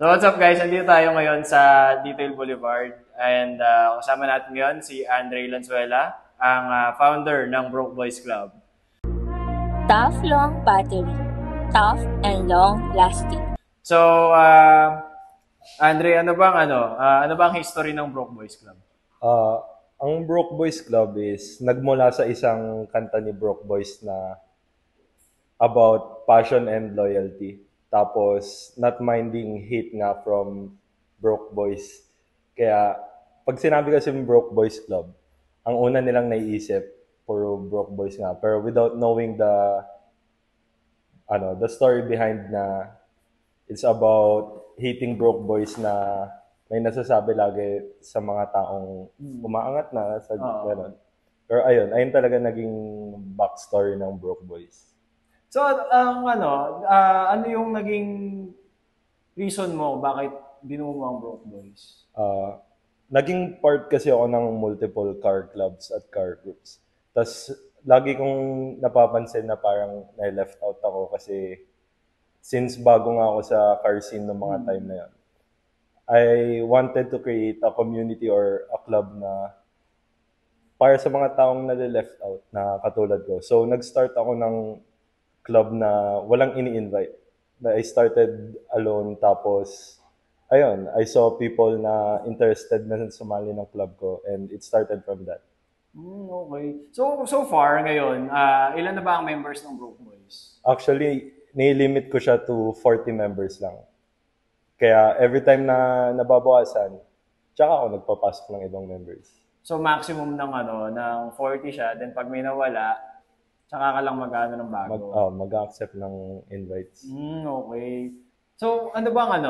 So what's up guys? Nandito tayo ngayon sa Detail Boulevard and kasama natin ngayon si Andre Lanzuela, ang founder ng Broke Boys Club. Tough long battery. Tough and long lasting. So Andre, ano bang history ng Broke Boys Club? Ang Broke Boys Club is nagmula sa isang kanta ni Broke Boys na about passion and loyalty. Tapos, not minding hate nga from Broke Boys. Kaya, pag sinabi kasi ng Broke Boys Club, ang una nilang naiisip, puro Broke Boys nga. Pero without knowing the story behind na it's about hating Broke Boys na may nasasabi lagi sa mga taong umaangat na sa gano'n. Pero ayun talaga naging backstory ng Broke Boys. So, ano yung naging reason mo bakit binuo mo ang Broke Boys? Naging part kasi ako ng multiple car clubs at car groups. Tapos, lagi kong napapansin na parang na-left out ako kasi since bago nga ako sa car scene ng mga time na yun, I wanted to create a community or a club na para sa mga taong nale-left out na katulad ko. So, nag-start ako ng club na walang ini-invite. I started alone tapos, ayun, I saw people na interested na sumali ng club ko and it started from that. Okay. So far ngayon, ilan na ba ang members ng Broke Boys? Actually, nilimit ko siya to 40 members lang. Kaya every time na nababawasan, tsaka ako nagpapasok ng ibang members. So maximum ng 40 siya, then pag may nawala, tsaka ka lang ng bago. Mag-accept ng invites. Okay. So, ano bang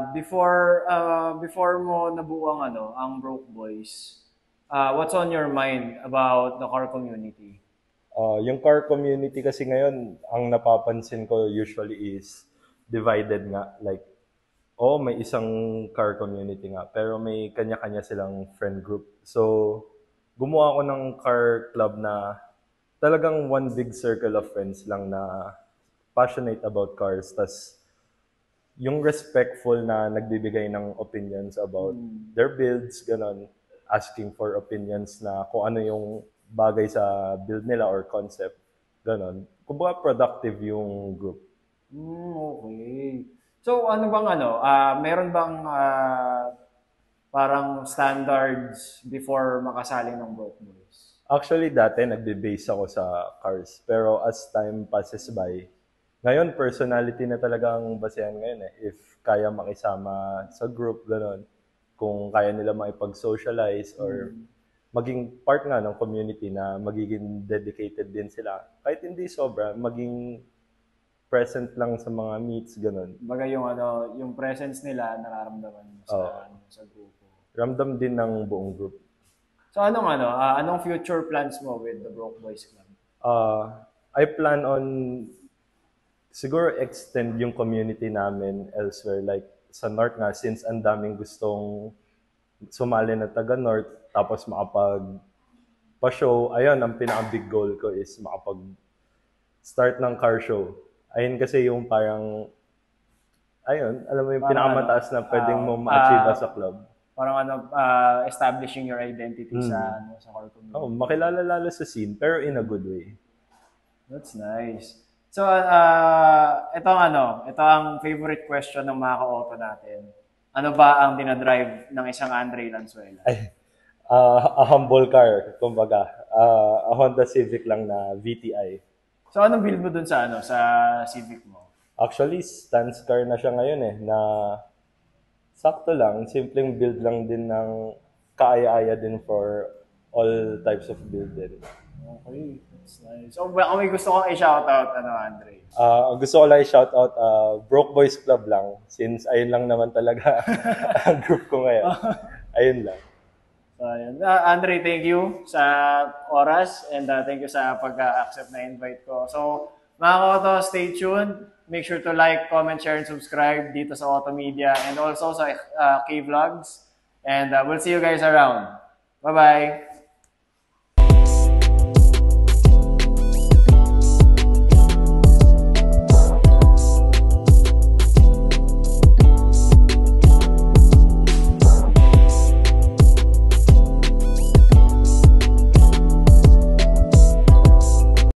before mo nabuo ang Broke Boys, what's on your mind about the car community? Yung car community kasi ngayon, ang napapansin ko usually is divided nga. Like, may isang car community nga, pero may kanya-kanya silang friend group. So, gumawa ako ng car club na talagang one big circle of friends lang na passionate about cars. Tas yung respectful na nagbibigay ng opinions about their builds, ganon. Asking for opinions na kung ano yung bagay sa build nila or concept, ganon. Kumbaga productive yung group. Okay. So meron bang parang standards before makasali ng Broke Boys? Actually, dati nagbe-base ako sa cars. Pero as time passes by, ngayon personality na talagang basehan ngayon eh. If kaya makisama sa group, gano'n. Kung kaya nila makipag-socialize or maging part nga ng community na magiging dedicated din sila. Kahit hindi sobra, maging present lang sa mga meets, gano'n. Baga yung presence nila nararamdaman sa grupo. Ramdam din ng buong group. So anong future plans mo with the Broke Boys Club? I plan on siguro extend yung community namin elsewhere. Like sa North nga, since ang daming gustong sumali na taga North, tapos makapag-show. Ayun, ang pinaka-big goal ko is makapag-start ng car show. Ayun kasi yung parang, alam mo yung pinakamataas na pwedeng mo ma-achieve as a club. Parang establishing your identity sa car community. Makilala lalo sa scene, pero in a good way. That's nice. So, ito ang favorite question ng mga ka-auto natin. Ano ba ang dinadrive ng isang Andre Lanzuela? A humble car, kumbaga. A Honda Civic lang na VTI. So, anong build mo dun sa Civic mo? Actually, stance car na siya ngayon na sakto lang, simpleng build lang din ng kaaya-aya din for all types of build din. Okay, that's nice. So, may gusto kong i-shoutout, Andre? Gusto ko lang i-shoutout, Broke Boys Club lang, since ayun lang naman talaga ang group ko ngayon. Ayun lang. So, ayun. Andre, thank you sa oras and thank you sa pag-accept na invite ko. So, mga ka-auto, stay tuned. Make sure to like, comment, share, and subscribe dito sa Auto Media and also sa K-Vlogs. And we'll see you guys around. Bye-bye!